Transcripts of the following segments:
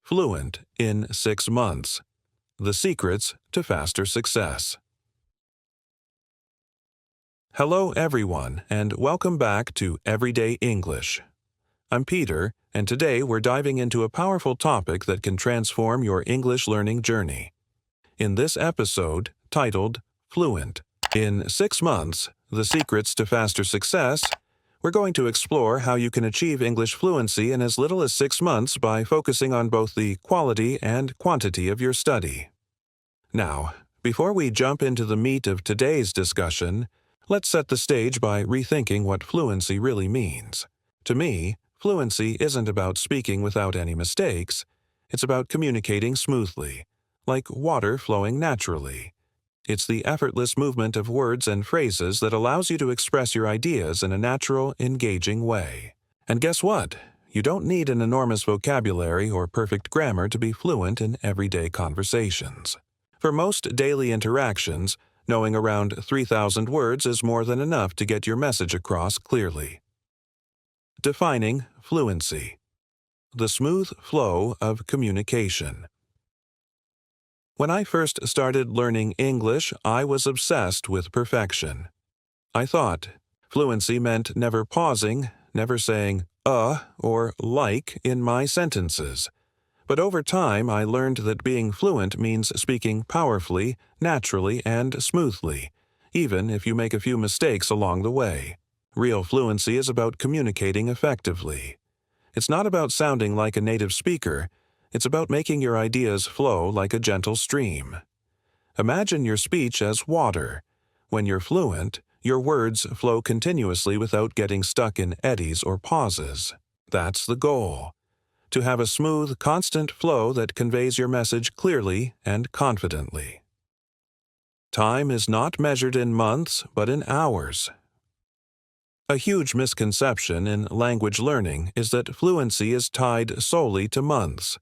Fluent in 6 months. The secrets to faster success. Hello everyone, and welcome back to Everyday English. I'm Peter, and today we're diving into a powerful topic that can transform your English learning journey. In this episode, titled Fluent in 6 months, The Secrets to Faster Success, we're going to explore how you can achieve English fluency in as little as 6 months by focusing on both the quality and quantity of your study. Now, before we jump into the meat of today's discussion, let's set the stage by rethinking what fluency really means. To me, fluency isn't about speaking without any mistakes. It's about communicating smoothly, like water flowing naturally. It's the effortless movement of words and phrases that allows you to express your ideas in a natural, engaging way. And guess what? You don't need an enormous vocabulary or perfect grammar to be fluent in everyday conversations. For most daily interactions, knowing around 3,000 words is more than enough to get your message across clearly. Defining fluency: the smooth flow of communication. When I first started learning English, I was obsessed with perfection. I thought fluency meant never pausing, never saying or like in my sentences. But over time, I learned that being fluent means speaking powerfully, naturally, and smoothly, even if you make a few mistakes along the way. Real fluency is about communicating effectively. It's not about sounding like a native speaker. It's about making your ideas flow like a gentle stream. Imagine your speech as water. When you're fluent, your words flow continuously without getting stuck in eddies or pauses. That's the goal: to have a smooth, constant flow that conveys your message clearly and confidently. Time is not measured in months, but in hours. A huge misconception in language learning is that fluency is tied solely to months.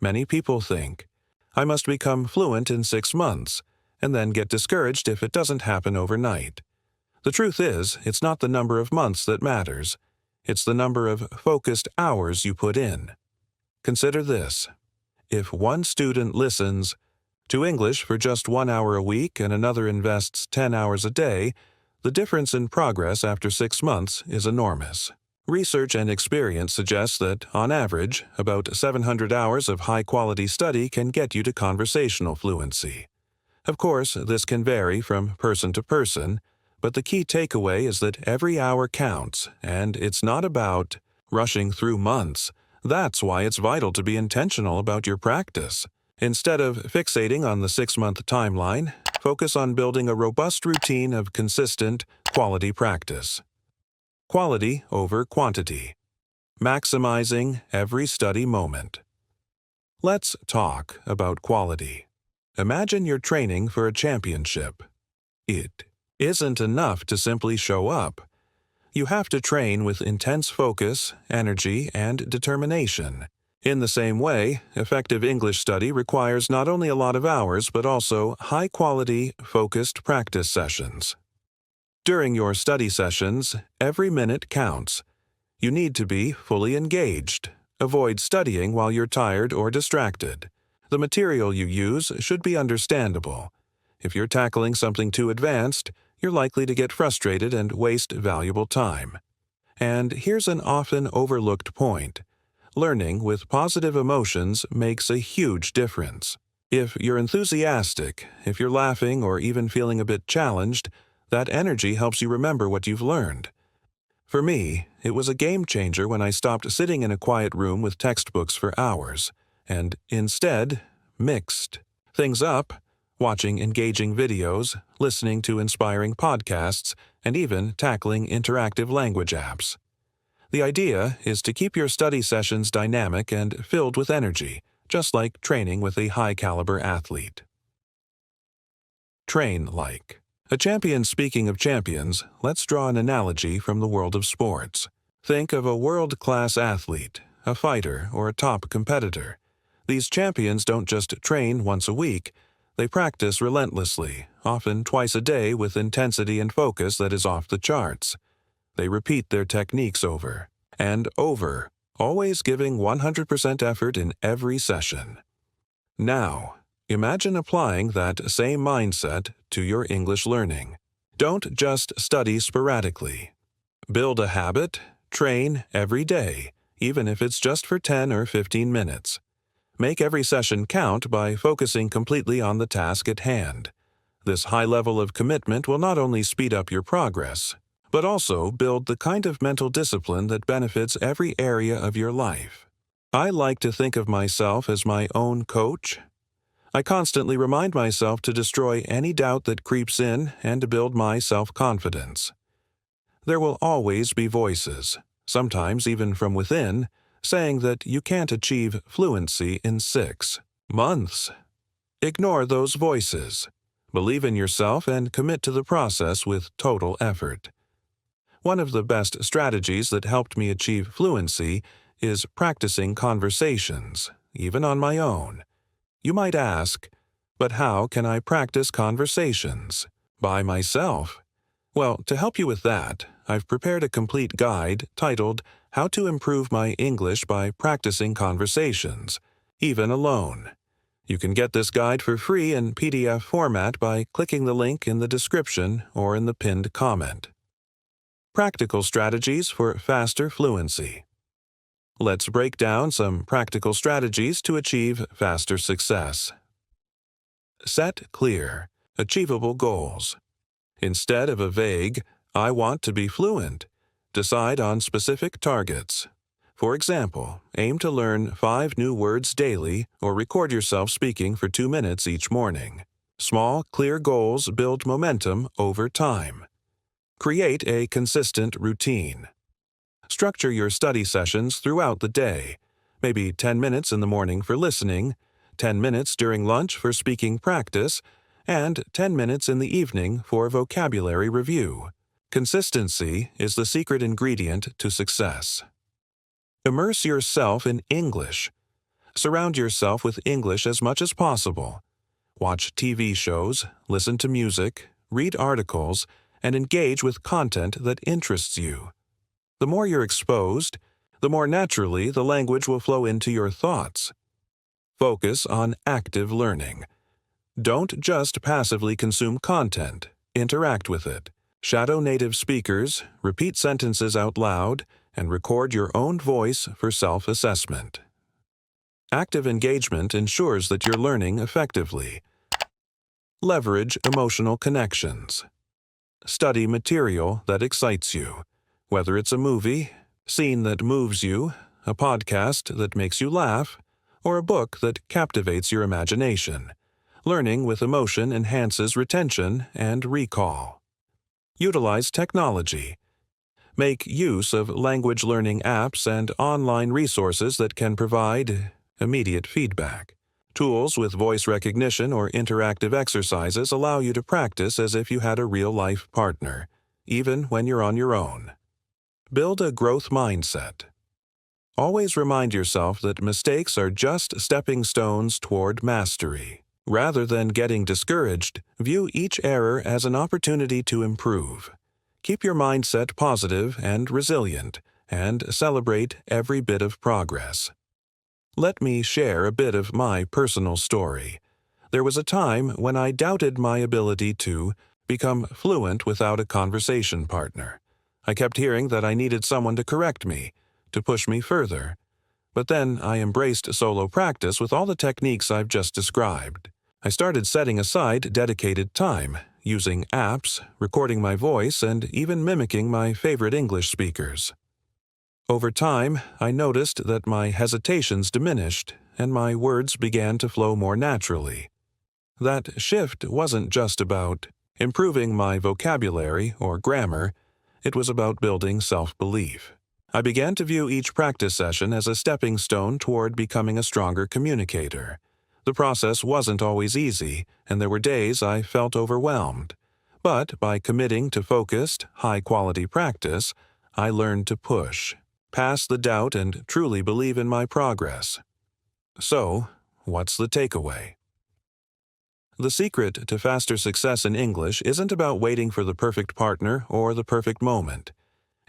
Many people think, I must become fluent in 6 months, and then get discouraged if it doesn't happen overnight. The truth is, it's not the number of months that matters. It's the number of focused hours you put in. Consider this. If one student listens to English for just 1 hour a week and another invests 10 hours a day, the difference in progress after 6 months is enormous. Research and experience suggests that, on average, about 700 hours of high-quality study can get you to conversational fluency. Of course, this can vary from person to person, but the key takeaway is that every hour counts, and it's not about rushing through months. That's why it's vital to be intentional about your practice. Instead of fixating on the 6-month timeline, focus on building a robust routine of consistent, quality practice. Quality over quantity. Maximizing every study moment. Let's talk about quality. Imagine you're training for a championship. It isn't enough to simply show up. You have to train with intense focus, energy, and determination. In the same way, effective English study requires not only a lot of hours but also high-quality, focused practice sessions. During your study sessions, every minute counts. You need to be fully engaged. Avoid studying while you're tired or distracted. The material you use should be understandable. If you're tackling something too advanced, you're likely to get frustrated and waste valuable time. And here's an often overlooked point. Learning with positive emotions makes a huge difference. If you're enthusiastic, if you're laughing or even feeling a bit challenged, that energy helps you remember what you've learned. For me, it was a game changer when I stopped sitting in a quiet room with textbooks for hours, and instead mixed things up, watching engaging videos, listening to inspiring podcasts, and even tackling interactive language apps. The idea is to keep your study sessions dynamic and filled with energy, just like training with a high-caliber athlete. Train like. A champion speaking of champions, let's draw an analogy from the world of sports. Think of a world-class athlete, a fighter, or a top competitor. These champions don't just train once a week. They practice relentlessly, often twice a day with intensity and focus that is off the charts. They repeat their techniques over and over, always giving 100% effort in every session. Now, imagine applying that same mindset to your English learning. Don't just study sporadically. Build a habit, train every day, even if it's just for 10 or 15 minutes. Make every session count by focusing completely on the task at hand. This high level of commitment will not only speed up your progress, but also build the kind of mental discipline that benefits every area of your life. I like to think of myself as my own coach. I constantly remind myself to destroy any doubt that creeps in and to build my self-confidence. There will always be voices, sometimes even from within, saying that you can't achieve fluency in 6 months. Ignore those voices. Believe in yourself and commit to the process with total effort. One of the best strategies that helped me achieve fluency is practicing conversations, even on my own. You might ask, but how can I practice conversations? By myself? Well, to help you with that, I've prepared a complete guide titled How to Improve My English by Practicing Conversations, Even Alone. You can get this guide for free in PDF format by clicking the link in the description or in the pinned comment. Practical strategies for faster fluency. Let's break down some practical strategies to achieve faster success. Set clear, achievable goals. Instead of a vague, "I want to be fluent," decide on specific targets. For example, aim to learn 5 new words daily or record yourself speaking for 2 minutes each morning. Small, clear goals build momentum over time. Create a consistent routine. Structure your study sessions throughout the day, maybe 10 minutes in the morning for listening, 10 minutes during lunch for speaking practice, and 10 minutes in the evening for vocabulary review. Consistency is the secret ingredient to success. Immerse yourself in English. Surround yourself with English as much as possible. Watch TV shows, listen to music, read articles, and engage with content that interests you. The more you're exposed, the more naturally the language will flow into your thoughts. Focus on active learning. Don't just passively consume content, interact with it. Shadow native speakers, repeat sentences out loud, and record your own voice for self-assessment. Active engagement ensures that you're learning effectively. Leverage emotional connections. Study material that excites you, whether it's a movie, scene that moves you, a podcast that makes you laugh, or a book that captivates your imagination. Learning with emotion enhances retention and recall. Utilize technology. Make use of language learning apps and online resources that can provide immediate feedback. Tools with voice recognition or interactive exercises allow you to practice as if you had a real-life partner, even when you're on your own. Build a growth mindset. Always remind yourself that mistakes are just stepping stones toward mastery. Rather than getting discouraged, view each error as an opportunity to improve. Keep your mindset positive and resilient, and celebrate every bit of progress. Let me share a bit of my personal story. There was a time when I doubted my ability to become fluent without a conversation partner. I kept hearing that I needed someone to correct me, to push me further. But then I embraced solo practice with all the techniques I've just described. I started setting aside dedicated time, using apps, recording my voice, and even mimicking my favorite English speakers. Over time, I noticed that my hesitations diminished and my words began to flow more naturally. That shift wasn't just about improving my vocabulary or grammar, it was about building self-belief. I began to view each practice session as a stepping stone toward becoming a stronger communicator. The process wasn't always easy, and there were days I felt overwhelmed. But by committing to focused, high-quality practice, I learned to push, pass the doubt, and truly believe in my progress. So, what's the takeaway? The secret to faster success in English isn't about waiting for the perfect partner or the perfect moment.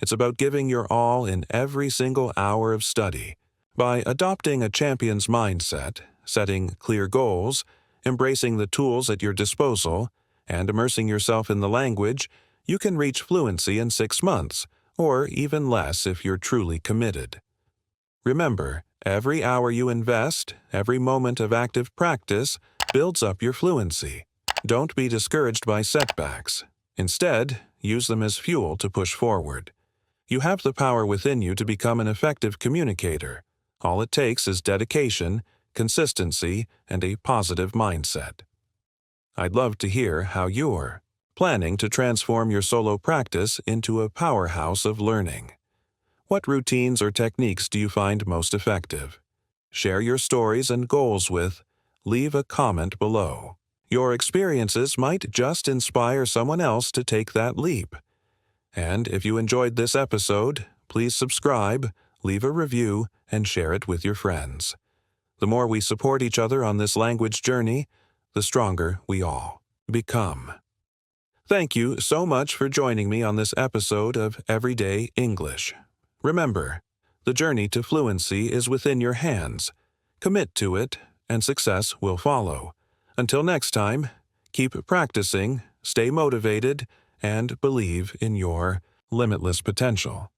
It's about giving your all in every single hour of study. By adopting a champion's mindset, setting clear goals, embracing the tools at your disposal, and immersing yourself in the language, you can reach fluency in 6 months, or even less if you're truly committed. Remember, every hour you invest, every moment of active practice, builds up your fluency. Don't be discouraged by setbacks. Instead, use them as fuel to push forward. You have the power within you to become an effective communicator. All it takes is dedication, consistency, and a positive mindset. I'd love to hear how you're planning to transform your solo practice into a powerhouse of learning. What routines or techniques do you find most effective? Share your stories and goals with. Leave a comment below. Your experiences might just inspire someone else to take that leap. And if you enjoyed this episode, please subscribe, leave a review, and share it with your friends. The more we support each other on this language journey, the stronger we all become. Thank you so much for joining me on this episode of Everyday English. Remember, the journey to fluency is within your hands. Commit to it, and success will follow. Until next time, keep practicing, stay motivated, and believe in your limitless potential.